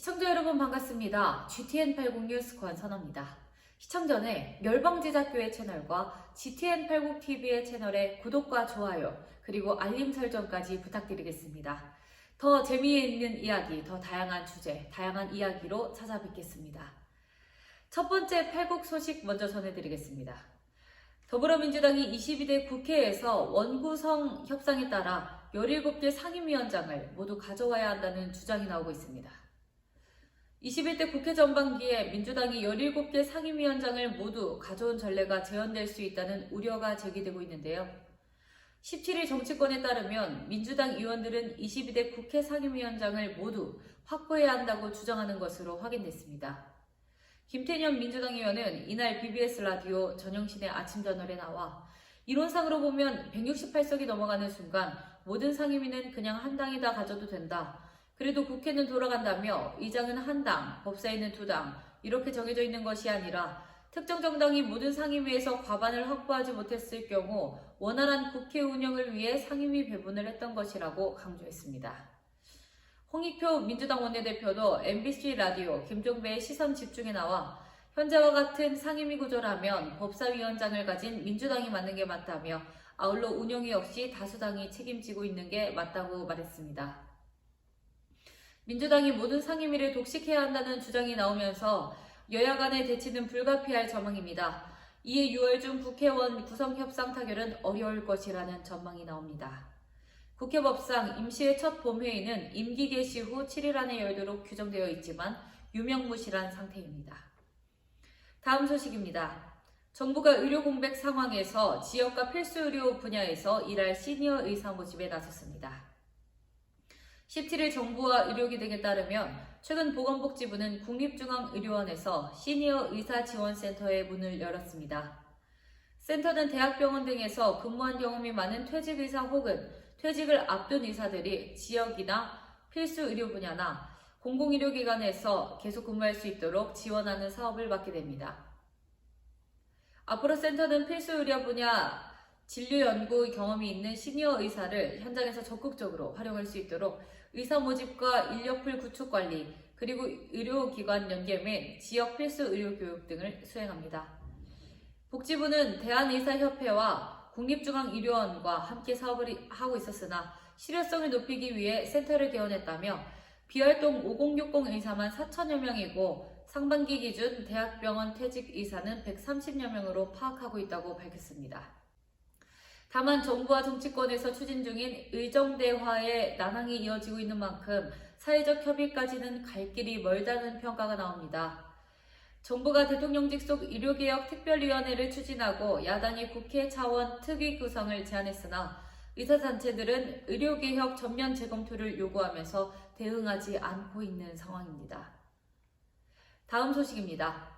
시청자 여러분 반갑습니다. GTN80 뉴스 권선호입니다. 시청 전에 멸방제작교회 채널과 GTN80TV의 채널의 구독과 좋아요 그리고 알림 설정까지 부탁드리겠습니다. 더 재미있는 이야기, 더 다양한 주제, 다양한 이야기로 찾아뵙겠습니다. 첫 번째 팔국 소식 먼저 전해드리겠습니다. 더불어민주당이 22대 국회에서 원구성 협상에 따라 17개 상임위원장을 모두 가져와야 한다는 주장이 나오고 있습니다. 21대 국회 전반기에 민주당이 17개 상임위원장을 모두 가져온 전례가 재현될 수 있다는 우려가 제기되고 있는데요. 17일 정치권에 따르면 민주당 의원들은 22대 국회 상임위원장을 모두 확보해야 한다고 주장하는 것으로 확인됐습니다. 김태년 민주당 의원은 이날 BBS 라디오 전영신의 아침 저널에 나와 이론상으로 보면 168석이 넘어가는 순간 모든 상임위는 그냥 한 당이 다 가져도 된다. 그래도 국회는 돌아간다며 의장은 한 당, 법사위는 두 당 이렇게 정해져 있는 것이 아니라 특정 정당이 모든 상임위에서 과반을 확보하지 못했을 경우 원활한 국회 운영을 위해 상임위 배분을 했던 것이라고 강조했습니다. 홍익표 민주당 원내대표도 MBC 라디오 김종배의 시선 집중에 나와 현재와 같은 상임위 구조라면 법사위원장을 가진 민주당이 맡는 게 맞다며 아울러 운영위 역시 다수당이 책임지고 있는 게 맞다고 말했습니다. 민주당이 모든 상임위를 독식해야 한다는 주장이 나오면서 여야 간의 대치는 불가피할 전망입니다. 이에 6월 중 국회의원 구성 협상 타결은 어려울 것이라는 전망이 나옵니다. 국회 법상 임시의 첫 본회의는 임기 개시 후 7일 안에 열도록 규정되어 있지만 유명무실한 상태입니다. 다음 소식입니다. 정부가 의료 공백 상황에서 지역과 필수 의료 분야에서 일할 시니어 의사 모집에 나섰습니다. 17일 정부와 의료계 등에 따르면 최근 보건복지부는 국립중앙의료원에서 시니어 의사지원센터의 문을 열었습니다. 센터는 대학병원 등에서 근무한 경험이 많은 퇴직의사 혹은 퇴직을 앞둔 의사들이 지역이나 필수 의료 분야나 공공의료기관에서 계속 근무할 수 있도록 지원하는 사업을 맡게 됩니다. 앞으로 센터는 필수 의료 분야 진료 연구 경험이 있는 시니어 의사를 현장에서 적극적으로 활용할 수 있도록 의사 모집과 인력풀 구축 관리, 그리고 의료기관 연계 및 지역 필수 의료 교육 등을 수행합니다. 복지부는 대한의사협회와 국립중앙의료원과 함께 사업을 하고 있었으나 실효성을 높이기 위해 센터를 개원했다며 비활동 5060 의사만 4천여 명이고 상반기 기준 대학병원 퇴직 의사는 130여 명으로 파악하고 있다고 밝혔습니다. 다만 정부와 정치권에서 추진 중인 의정대화의 난항이 이어지고 있는 만큼 사회적 협의까지는 갈 길이 멀다는 평가가 나옵니다. 정부가 대통령직 속 의료개혁 특별위원회를 추진하고 야당이 국회 차원 특위 구성을 제안했으나 의사단체들은 의료개혁 전면 재검토를 요구하면서 대응하지 않고 있는 상황입니다. 다음 소식입니다.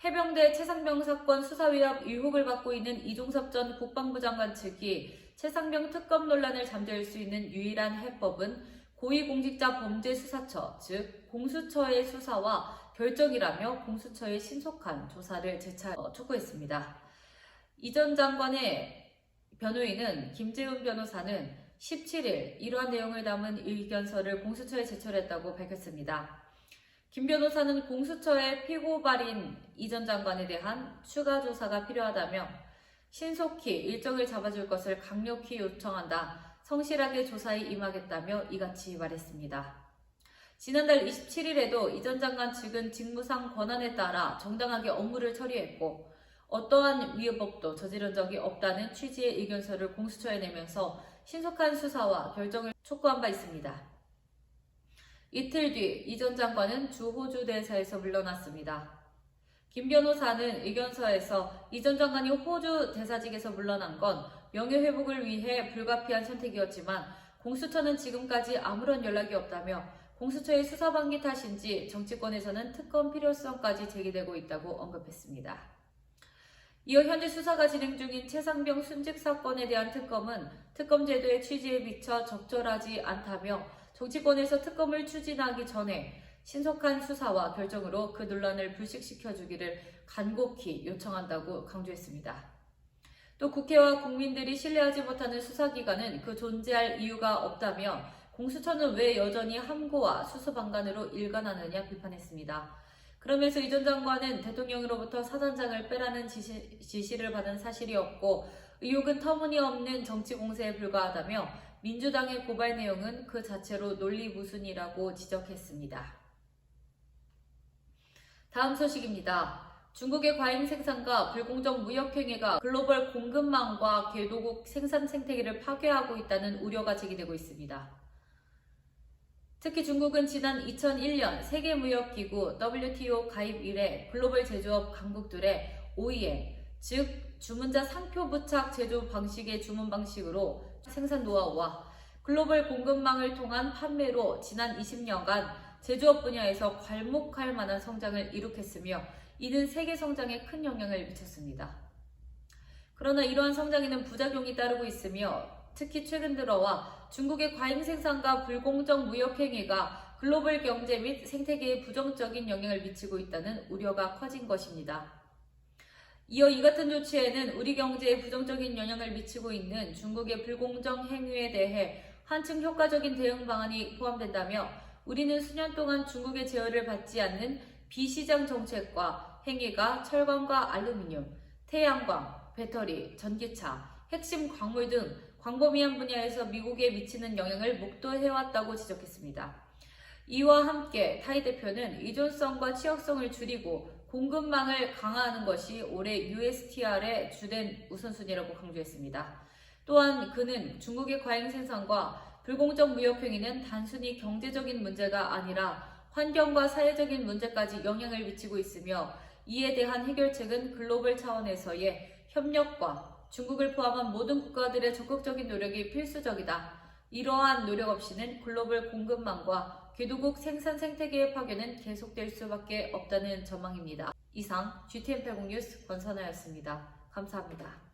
해병대 최상병 사건 수사위협 의혹을 받고 있는 이종섭 전 국방부 장관 측이 최상병 특검 논란을 잠재울 수 있는 유일한 해법은 고위공직자 범죄수사처, 즉 공수처의 수사와 결정이라며 공수처의 신속한 조사를 재차 촉구했습니다. 이 전 장관의 변호인은 김재훈 변호사는 17일 이러한 내용을 담은 의견서를 공수처에 제출했다고 밝혔습니다. 김 변호사는 공수처의 피고발인 이 전 장관에 대한 추가 조사가 필요하다며 신속히 일정을 잡아줄 것을 강력히 요청한다. 성실하게 조사에 임하겠다며 이같이 말했습니다. 지난달 27일에도 이 전 장관 측은 직무상 권한에 따라 정당하게 업무를 처리했고 어떠한 위법도 저지른 적이 없다는 취지의 의견서를 공수처에 내면서 신속한 수사와 결정을 촉구한 바 있습니다. 이틀 뒤 이 전 장관은 주 호주 대사에서 물러났습니다. 김 변호사는 의견서에서 이 전 장관이 호주 대사직에서 물러난 건 명예회복을 위해 불가피한 선택이었지만 공수처는 지금까지 아무런 연락이 없다며 공수처의 수사방기 탓인지 정치권에서는 특검 필요성까지 제기되고 있다고 언급했습니다. 이어 현재 수사가 진행 중인 최상병 순직 사건에 대한 특검은 특검 제도의 취지에 비춰 적절하지 않다며 정치권에서 특검을 추진하기 전에 신속한 수사와 결정으로 그 논란을 불식시켜주기를 간곡히 요청한다고 강조했습니다. 또 국회와 국민들이 신뢰하지 못하는 수사기관은 그 존재할 이유가 없다며 공수처는 왜 여전히 함고와 수수방관으로 일관하느냐 비판했습니다. 그러면서 이 전 장관은 대통령으로부터 사단장을 빼라는 지시를 받은 사실이 없고 의혹은 터무니없는 정치 공세에 불과하다며 민주당의 고발 내용은 그 자체로 논리무순이라고 지적했습니다. 다음 소식입니다. 중국의 과잉 생산과 불공정 무역행위가 글로벌 공급망과 궤도국 생산 생태계를 파괴하고 있다는 우려가 제기되고 있습니다. 특히 중국은 지난 2001년 세계무역기구 WTO 가입 이래 글로벌 제조업 강국들의 OEM, 즉 주문자 상표 부착 제조 방식의 주문 방식으로 생산 노하우와 글로벌 공급망을 통한 판매로 지난 20년간 제조업 분야에서 괄목할 만한 성장을 이룩했으며 이는 세계 성장에 큰 영향을 미쳤습니다. 그러나 이러한 성장에는 부작용이 따르고 있으며 특히 최근 들어와 중국의 과잉 생산과 불공정 무역 행위가 글로벌 경제 및 생태계에 부정적인 영향을 미치고 있다는 우려가 커진 것입니다. 이어 이 같은 조치에는 우리 경제에 부정적인 영향을 미치고 있는 중국의 불공정 행위에 대해 한층 효과적인 대응 방안이 포함된다며 우리는 수년 동안 중국의 제어를 받지 않는 비시장 정책과 행위가 철강과 알루미늄, 태양광, 배터리, 전기차, 핵심 광물 등 광범위한 분야에서 미국에 미치는 영향을 목도해왔다고 지적했습니다. 이와 함께 타이 대표는 의존성과 취약성을 줄이고 공급망을 강화하는 것이 올해 USTR의 주된 우선순위라고 강조했습니다. 또한 그는 중국의 과잉 생산과 불공정 무역 행위는 단순히 경제적인 문제가 아니라 환경과 사회적인 문제까지 영향을 미치고 있으며 이에 대한 해결책은 글로벌 차원에서의 협력과 중국을 포함한 모든 국가들의 적극적인 노력이 필수적이다. 이러한 노력 없이는 글로벌 공급망과 궤도국 생산 생태계의 파괴는 계속될 수밖에 없다는 전망입니다. 이상 GTN80 뉴스 권선아였습니다. 감사합니다.